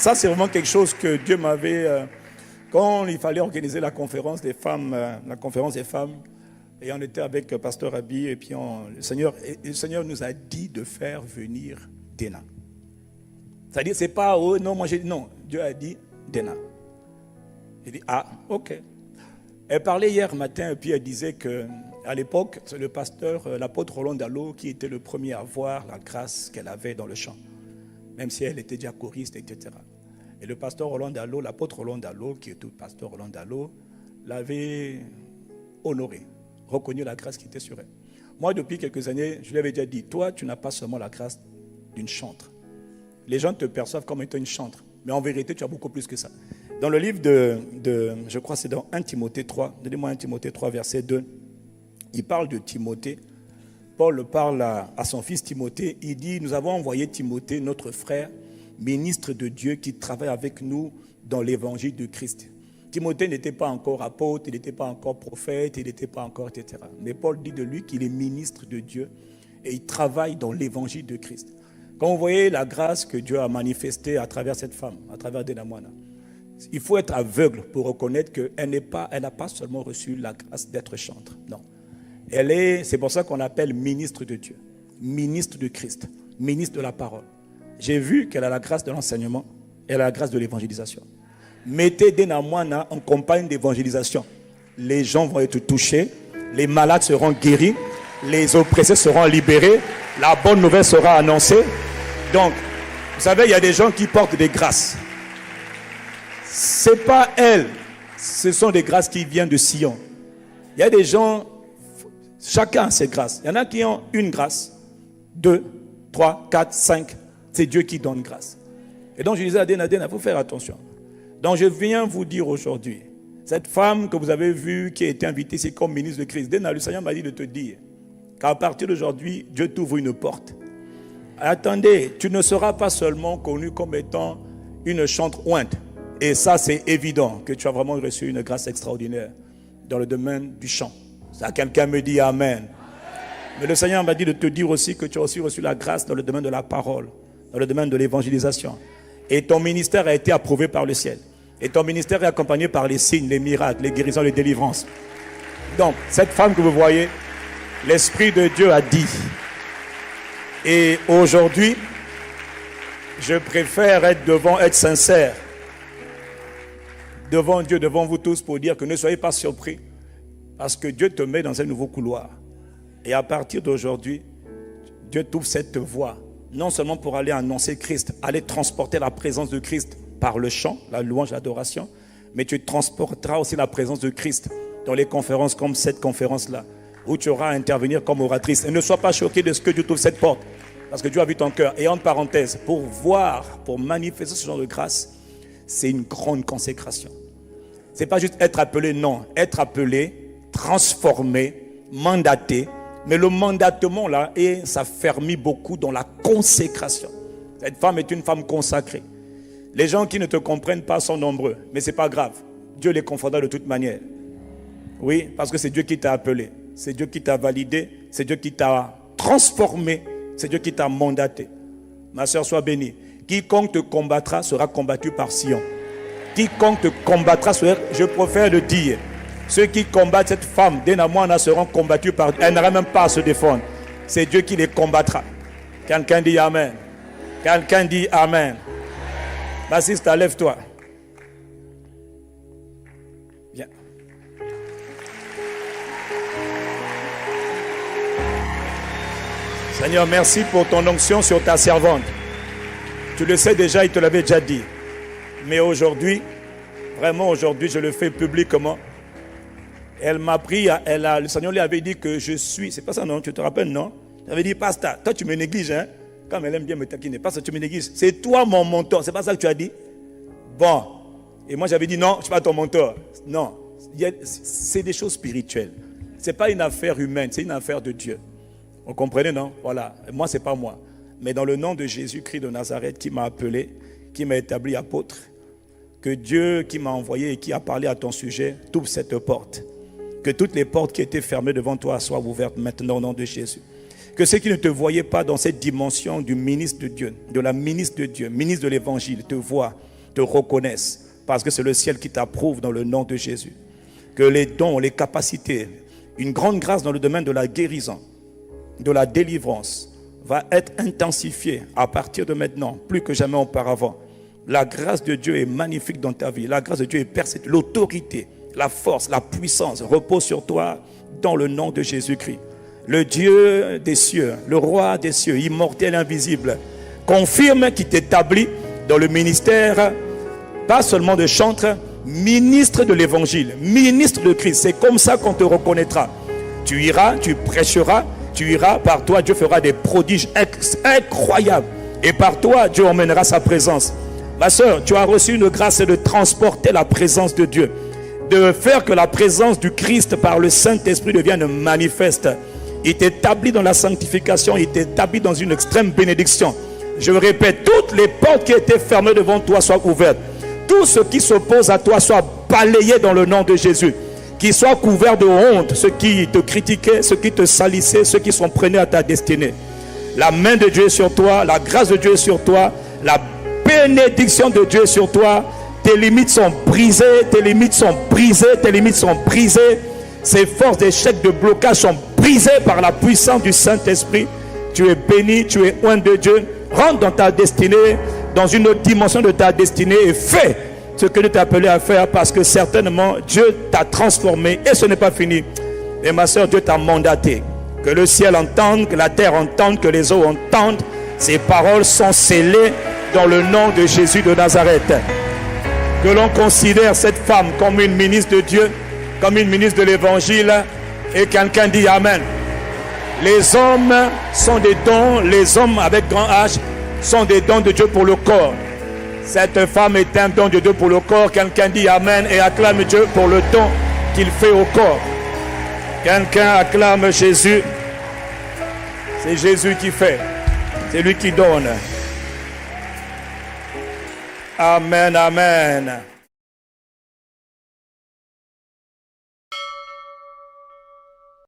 Ça, c'est vraiment quelque chose que Dieu m'avait... quand il fallait organiser la conférence des femmes, et on était avec Pasteur Abi, et puis le Seigneur nous a dit de faire venir Dena. C'est-à-dire, c'est pas, oh non, moi j'ai dit, non, Dieu a dit Dena. J'ai dit, ah, ok. Elle parlait hier matin, et puis elle disait qu'à l'époque, c'est le pasteur, l'apôtre Roland Dallot, qui était le premier à voir la grâce qu'elle avait dans le chant, même si elle était déjà choriste, etc. Et le pasteur Roland Dallot, l'apôtre Roland Dallot, qui est le pasteur Roland Dallot, l'avait honoré, reconnu la grâce qui était sur elle. Moi, depuis quelques années, je lui avais déjà dit, toi, tu n'as pas seulement la grâce d'une chantre. Les gens te perçoivent comme étant une chantre, mais en vérité, tu as beaucoup plus que ça. Dans le livre je crois que c'est dans 1 Timothée 3, donnez-moi 1 Timothée 3, verset 2, il parle de Timothée. Paul parle à son fils Timothée, il dit, nous avons envoyé Timothée, notre frère, ministre de Dieu, qui travaille avec nous dans l'évangile de Christ. Timothée n'était pas encore apôtre, il n'était pas encore prophète, il n'était pas encore, etc. Mais Paul dit de lui qu'il est ministre de Dieu et il travaille dans l'évangile de Christ. Quand vous voyez la grâce que Dieu a manifestée à travers cette femme, à travers Dena Moana, il faut être aveugle pour reconnaître qu'elle n'a pas seulement reçu la grâce d'être chantre. Non. C'est pour ça qu'on l'appelle ministre de Dieu, ministre de Christ, ministre de la parole. J'ai vu qu'elle a la grâce de l'enseignement, elle a la grâce de l'évangélisation. Mettez Dena Moana en campagne d'évangélisation. Les gens vont être touchés, les malades seront guéris, les oppressés seront libérés, la bonne nouvelle sera annoncée. Donc, vous savez, il y a des gens qui portent des grâces. Ce n'est pas elles, ce sont des grâces qui viennent de Sion. Il y a des gens, chacun a ses grâces. Il y en a qui ont une grâce, 2, 3, 4, 5. C'est Dieu qui donne grâce. Et donc je disais à Dena, il faut faire attention. Donc je viens vous dire aujourd'hui, cette femme que vous avez vue, qui a été invitée ici comme ministre de Christ, Dena, le Seigneur m'a dit de te dire qu'à partir d'aujourd'hui, Dieu t'ouvre une porte. Attendez, tu ne seras pas seulement connue comme étant une chantre ointe. Et ça, c'est évident que tu as vraiment reçu une grâce extraordinaire dans le domaine du chant. Ça, quelqu'un me dit Amen. Mais le Seigneur m'a dit de te dire aussi que tu as aussi reçu la grâce dans le domaine de la parole, dans le domaine de l'évangélisation. Et ton ministère a été approuvé par le ciel. Et ton ministère est accompagné par les signes, les miracles, les guérisons, les délivrances. Donc, cette femme que vous voyez, l'Esprit de Dieu a dit. Et aujourd'hui, je préfère être sincère devant Dieu, devant vous tous, pour dire que ne soyez pas surpris. Parce que Dieu te met dans un nouveau couloir. Et à partir d'aujourd'hui, Dieu t'ouvre cette voie. Non seulement pour aller annoncer Christ, aller transporter la présence de Christ par le chant, la louange, l'adoration, mais tu transporteras aussi la présence de Christ dans les conférences comme cette conférence-là, où tu auras à intervenir comme oratrice. Et ne sois pas choqué de ce que Dieu t'ouvre cette porte, parce que Dieu a vu ton cœur. Et en parenthèse, pour manifester ce genre de grâce, c'est une grande consécration. Ce n'est pas juste être appelé, non. Être appelé, transformé, mandaté. Mais le mandatement là, ça fermit beaucoup dans la consécration. Cette femme est une femme consacrée. Les gens qui ne te comprennent pas sont nombreux, mais ce n'est pas grave. Dieu les confondra de toute manière. Oui, parce que c'est Dieu qui t'a appelé. C'est Dieu qui t'a validé. C'est Dieu qui t'a transformé. C'est Dieu qui t'a mandaté. Ma soeur, sois bénie. Quiconque te combattra sera combattu par Sion. Quiconque te combattra, je préfère le dire. Ceux qui combattent cette femme, Dena Moana, seront combattus par... Elle n'aura même pas à se défendre. C'est Dieu qui les combattra. Quelqu'un dit Amen. Quelqu'un dit Amen. Ma sister, lève-toi. Viens. Seigneur, merci pour ton onction sur ta servante. Tu le sais déjà, il te l'avait déjà dit. Mais aujourd'hui, vraiment aujourd'hui, je le fais publiquement. Elle m'a pris, le Seigneur lui avait dit que je suis, c'est pas ça non, tu te rappelles non? Il avait dit, pasteur, toi tu me négliges, hein? Comme elle aime bien me taquiner, pasteur, tu me négliges. C'est toi mon mentor, c'est pas ça que tu as dit? Bon, et moi j'avais dit non, je ne suis pas ton mentor. Non, c'est des choses spirituelles. Ce n'est pas une affaire humaine, c'est une affaire de Dieu. Vous comprenez, non? Voilà, moi c'est pas moi. Mais dans le nom de Jésus-Christ de Nazareth qui m'a appelé, qui m'a établi apôtre, que Dieu qui m'a envoyé et qui a parlé à ton sujet, t'ouvre cette porte. Que toutes les portes qui étaient fermées devant toi soient ouvertes maintenant au nom de Jésus. Que ceux qui ne te voyaient pas dans cette dimension du ministre de Dieu, de la ministre de Dieu, ministre de l'évangile, te voient te reconnaissent, parce que c'est le ciel qui t'approuve dans le nom de Jésus. Que les dons, les capacités, une grande grâce dans le domaine de la guérison, de la délivrance, va être intensifiée à partir de maintenant, plus que jamais auparavant. La grâce de Dieu est magnifique dans ta vie. La grâce de Dieu est percée. L'autorité, la force, la puissance repose sur toi dans le nom de Jésus-Christ. Le Dieu des cieux, le roi des cieux, immortel, invisible, confirme qu'il t'établit dans le ministère, pas seulement de chantre, ministre de l'évangile, ministre de Christ. C'est comme ça qu'on te reconnaîtra. Tu iras, tu prêcheras, tu iras, par toi Dieu fera des prodiges incroyables. Et par toi Dieu emmènera sa présence. Ma soeur, tu as reçu une grâce de transporter la présence de Dieu, de faire que la présence du Christ par le Saint-Esprit devienne manifeste. Il t'établit dans la sanctification, il t'établit dans une extrême bénédiction. Je répète, toutes les portes qui étaient fermées devant toi soient ouvertes. Tout ce qui s'oppose à toi soit balayé dans le nom de Jésus. Qu'ils soient couverts de honte, ceux qui te critiquaient, ceux qui te salissaient, ceux qui sont prenés à ta destinée. La main de Dieu est sur toi, la grâce de Dieu est sur toi, la bénédiction de Dieu est sur toi. Tes limites sont brisées, tes limites sont brisées, tes limites sont brisées. Ces forces d'échec, de blocage sont brisées par la puissance du Saint-Esprit. Tu es béni, tu es oint de Dieu. Rentre dans ta destinée, dans une autre dimension de ta destinée et fais ce que Dieu t'a appelé à faire, parce que certainement Dieu t'a transformé et ce n'est pas fini. Et ma soeur, Dieu t'a mandaté. Que le ciel entende, que la terre entende, que les eaux entendent. Ces paroles sont scellées dans le nom de Jésus de Nazareth. Que l'on considère cette femme comme une ministre de Dieu, comme une ministre de l'évangile, et quelqu'un dit Amen. Les hommes sont des dons, les hommes avec grand H sont des dons de Dieu pour le corps. Cette femme est un don de Dieu pour le corps. Quelqu'un dit Amen et acclame Dieu pour le don qu'il fait au corps. Quelqu'un acclame Jésus. C'est Jésus qui fait. C'est lui qui donne. Amen, amen.